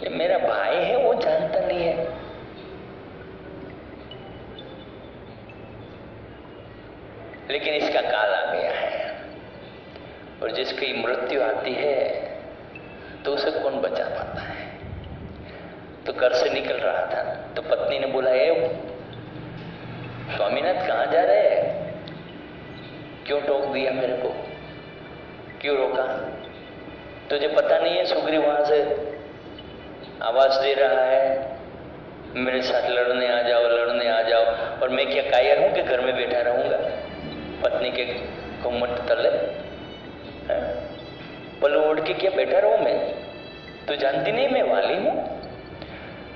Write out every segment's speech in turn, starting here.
ये मेरा भाई है, वो जानता नहीं है। लेकिन इसका काल आ गया है, और जिसकी मृत्यु आती है तो उसे कौन बचा पाता है। तो घर से निकल रहा था तो पत्नी ने बोला, स्वामीनाथ कहाँ जा रहे हैं? क्यों टोक दिया मेरे को, क्यों रोका? तुझे पता नहीं है सुग्रीव वहां से आवाज दे रहा है, मेरे साथ लड़ने आ जाओ, लड़ने आ जाओ, और मैं क्या कायर हूं कि घर में बैठा रहूंगा पत्नी के घुम्मट तले? पल्लू ओढ़ के क्या बैठा रहूं मैं? तू जानती नहीं मैं वाली हूं?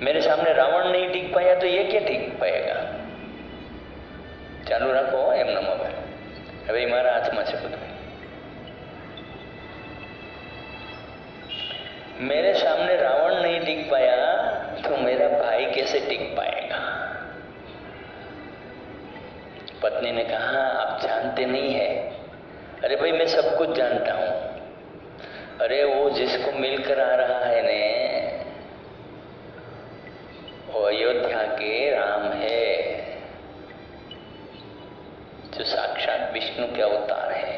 मेरे सामने रावण नहीं टिक पाया तो ये क्या टिक पाएगा? चालू रखो एमना मोबाइल, હવે મારા હાથમાં છે બધું। मेरे सामने रावण नहीं टिक पाया तो मेरा भाई कैसे टिक पाएगा? पत्नी ने कहा, आप जानते नहीं है। अरे भाई मैं सब कुछ जानता हूं। अरे वो जिसको मिलकर आ रहा है ने, वो अयोध्या के राम है, जो साक्षात विष्णु के अवतार है।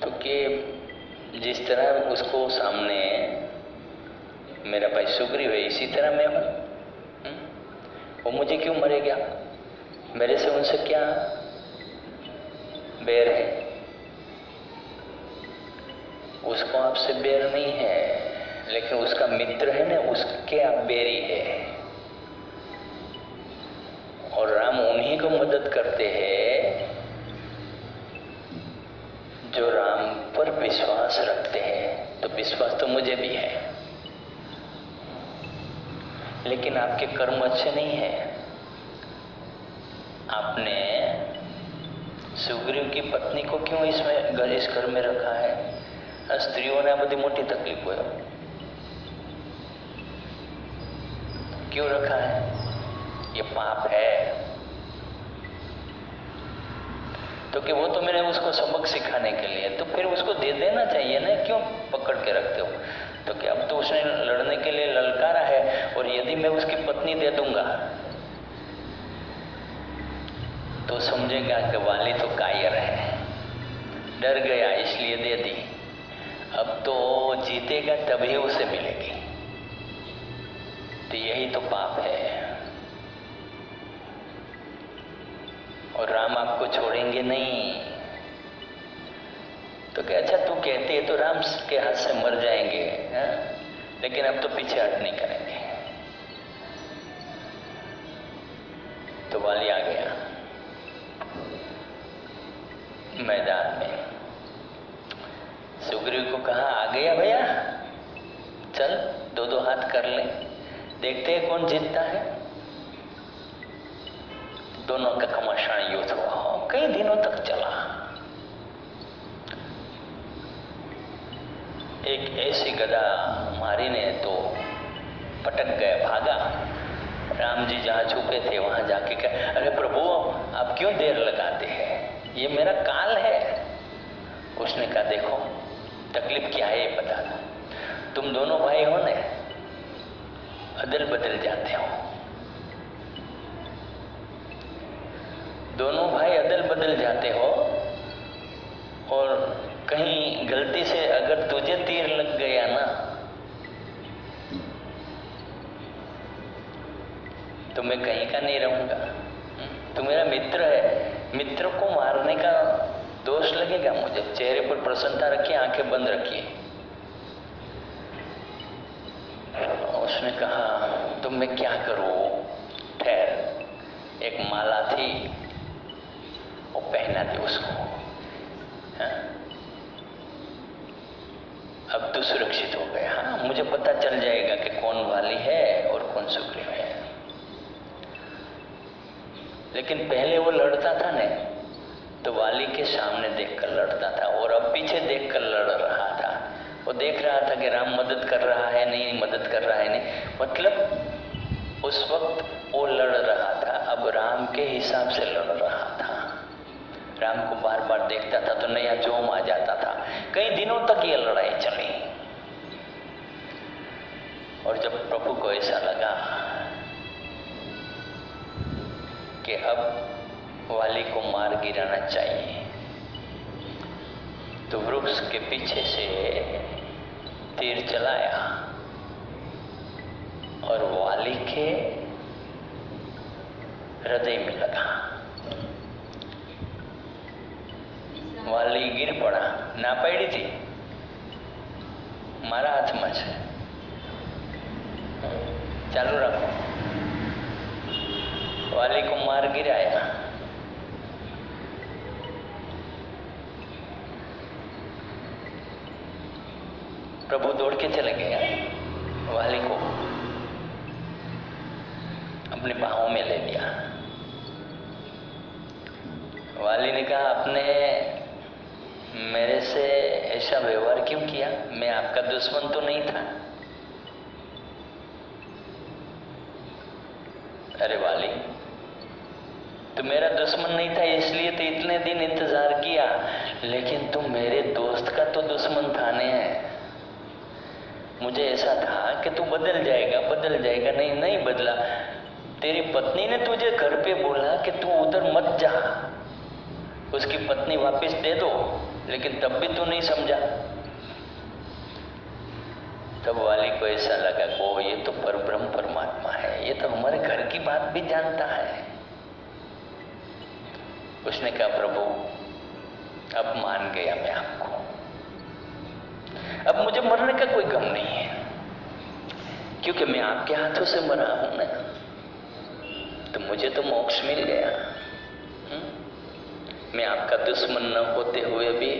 तो कि जिस तरह उसको सामने मेरा भाई सुग्रीव है, इसी तरह मैं हूं। वो मुझे क्यों मरेगा? मेरे से उनसे क्या बैर है? उसको आपसे बैर नहीं है, लेकिन उसका मित्र है ना, उसके आप बैरी है। और राम उन्हीं को मदद करते हैं जो राम पर विश्वास रखते हैं। तो विश्वास तो मुझे भी है, लेकिन आपके कर्म अच्छे नहीं है। आपने सुग्रीव की पत्नी को क्यों इस घर में रखा है? स्त्रियों बड़ी मोटी तकलीफ हो, क्यों रखा है? ये पाप है। तो कि वो तो मैंने उसको सबक सिखाने के लिए, तो फिर उसको दे देना चाहिए ना, क्यों पकड़ के रखते हो? तो कि अब तो उसने लड़ने के लिए ललकारा है, और यदि मैं उसकी पत्नी दे दूंगा तो समझेगा कि वाली तो कायर है, डर गया इसलिए दे दी। अब तो जीतेगा तभी उसे मिलेगी। तो यही तो पाप है। और राम आपको छोड़ेंगे नहीं। तो क्या, अच्छा तू कहती है तो राम के हाथ से मर जाएंगे, है? लेकिन अब तो पीछे हट नहीं करेंगे। तो वाली आ गया मैदान में। सुग्रीव को कहा, आ गया भैया, चल दो दो हाथ कर ले, देखते हैं कौन जीतता है। दोनों का घमासान युद्ध हुआ, कई दिनों तक चला। एक ऐसी गदा मारी ने तो पटक गया, भागा। राम जी जहां छुपे थे वहां जाके कहा, अरे प्रभु आप क्यों देर लगाते हैं, ये मेरा काल है। उसने कहा, देखो तकलीफ क्या है ये बता दो। तुम दोनों भाई हो ने, अदल बदल जाते हो। दोनों भाई अदल बदल जाते हो, और कहीं गलती से अगर तुझे तीर लग गया ना तो मैं कहीं का नहीं रहूंगा। तू मेरा मित्र है, मित्र को मारने का दोष लगेगा मुझे। चेहरे पर प्रसन्नता रखिए, आंखें बंद रखिए। उसने कहा, तो मैं क्या करूं? ठहर, एक माला थी वो पहना दी उसको। हाँ? अब तो सुरक्षित हो गया। हाँ, मुझे पता चल जाएगा कि कौन वाली है और कौन सुग्रीव है। लेकिन पहले वो लड़ता था ने, तो वाली के सामने देखकर लड़ता था, और अब पीछे देखकर लड़ रहा था। वो देख रहा था कि राम मदद कर रहा है नहीं, मदद कर रहा है नहीं। मतलब उस वक्त वो लड़ रहा था, अब राम के हिसाब से लड़ रहा था। राम को बार बार देखता था तो नया जोम आ जाता था। कई दिनों तक ये लड़ाई चली। और जब प्रभु को ऐसा लगा कि अब वाली को मार गिराना चाहिए, तो वृक्ष के पीछे से तीर चलाया और वाली के हृदय में लगा। वाली गिर पड़ा। ना पड़ी थी, मारा हाथ में छे, चालू रखो। वाली को मार गिराया। प्रभु दौड़ के चले गए, वाली को अपनी बाहों में ले लिया। वाली ने कहा, आपने मेरे से ऐसा व्यवहार क्यों किया? मैं आपका दुश्मन तो नहीं था। अरे वाली, तू मेरा दुश्मन नहीं था इसलिए तो इतने दिन इंतजार किया, लेकिन तू मेरे दोस्त का तो दुश्मन था ने। मुझे ऐसा था कि तू बदल जाएगा, नहीं बदला। तेरी पत्नी ने तुझे घर पे बोला कि तू उधर मत जा, उसकी पत्नी वापस दे दो, लेकिन तब भी तू नहीं समझा। तब वाली को ऐसा लगा ओ ये तो परब्रह्म परमात्मा है, ये तो हमारे घर की बात भी जानता है। उसने कहा, प्रभु अब मान गया मैं आपको, अब मुझे मरने का कोई गम नहीं है, क्योंकि मैं आपके हाथों से मरा हूं ना, तो मुझे तो मोक्ष मिल गया। मैं आपका दुश्मन न होते हुए भी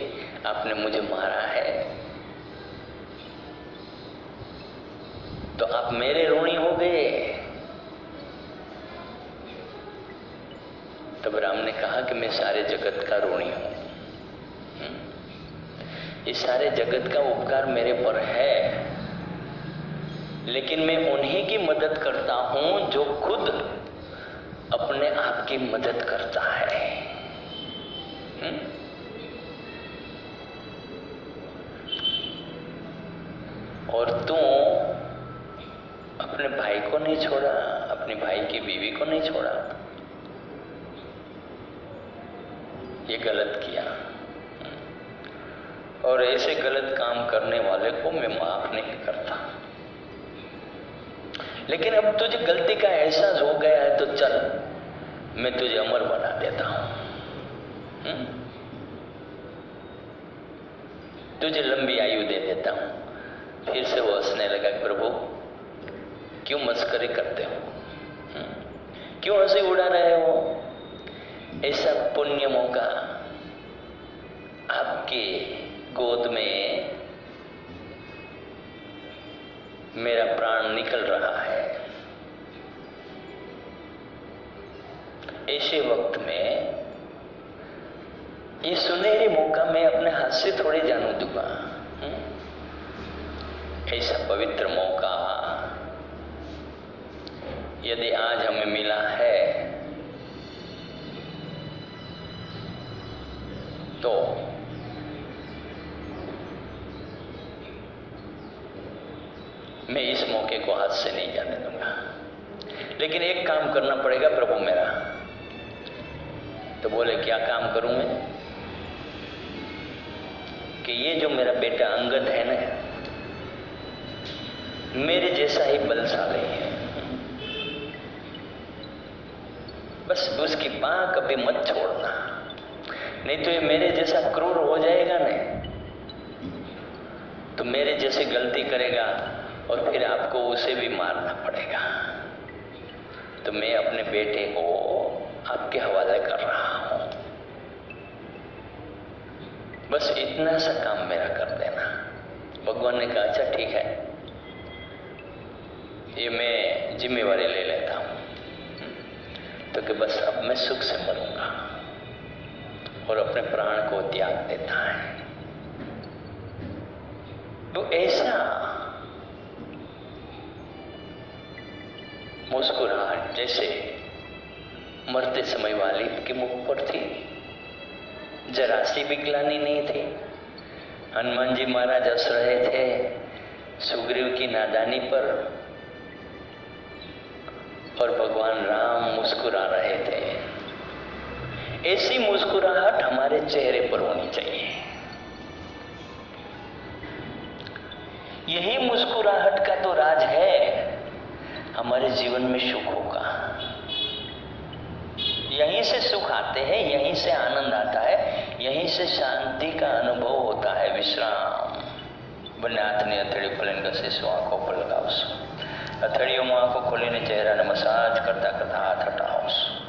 आपने मुझे मारा है, तो आप मेरे ऋणी हो गए। तब राम ने कहा कि मैं सारे जगत का ऋणी हूं, इस सारे जगत का उपकार मेरे पर है, लेकिन मैं उन्हीं की मदद करता हूं जो खुद अपने आप की मदद करता है। और तू अपने भाई को नहीं छोड़ा, अपने भाई की बीवी को नहीं छोड़ा, ये गलत किया। और ऐसे गलत काम करने वाले को मैं माफ नहीं करता। लेकिन अब तुझे गलती का एहसास हो गया है तो चल, मैं तुझे अमर बना देता हूं। तुझे लंबी आयु दे देता हूं। फिर से वो हंसने लगा, प्रभु क्यों मस्करी करते हो, क्यों हंसी उड़ा रहे हो? ऐसा पुण्य मौका आपकी गोद में मेरा प्राण निकल रहा है, ऐसे वक्त में ये सुनहरी मौका मैं अपने हाथ से थोड़े जाने दूंगा। ऐसा पवित्र मौका यदि आज हमें मिला है तो मैं इस मौके को हाथ से नहीं जाने दूंगा। लेकिन एक काम करना पड़ेगा प्रभु मेरा। तो बोले, क्या काम करूं मैं? कि ये जो मेरा बेटा अंगद है ना, मेरे जैसा ही बलशाली है, बस उसकी बाह कभी मत छोड़ना, नहीं तो ये मेरे जैसा क्रूर हो जाएगा ना, तो मेरे जैसे गलती करेगा और फिर आपको उसे भी मारना पड़ेगा। तो मैं अपने बेटे को आपके हवाले कर रहा हूं, बस इतना सा काम मेरा कर देना। भगवान ने कहा, अच्छा ठीक है, ये मैं जिम्मेवारी ले लेता हूं। तो कि बस अब मैं सुख से मरूंगा, और अपने प्राण को त्याग देता है। तो ऐसा मुस्कुराहट जैसे मरते समय वाली के मुख पर थी, जरा सी भी ग्लानि नहीं थी। हनुमान जी महाराज हंस रहे थे सुग्रीव की नादानी पर, और भगवान राम मुस्कुरा रहे थे। ऐसी मुस्कुराहट हमारे चेहरे पर होनी चाहिए। यही मुस्कुराहट का तो राज है हमारे जीवन में सुखों का। यहीं से सुख आते हैं, यहीं से आनंद आता है, यहीं से शांति का अनुभव होता है। विश्राम। બંને હાથની હથેળી ખોલીને ઘસીશું, આંખો પર લગાવશું। હથેળીઓમાં આંખો ખોલીને ચહેરાને મસાજ કરતા કરતા હાથ હટાવશું।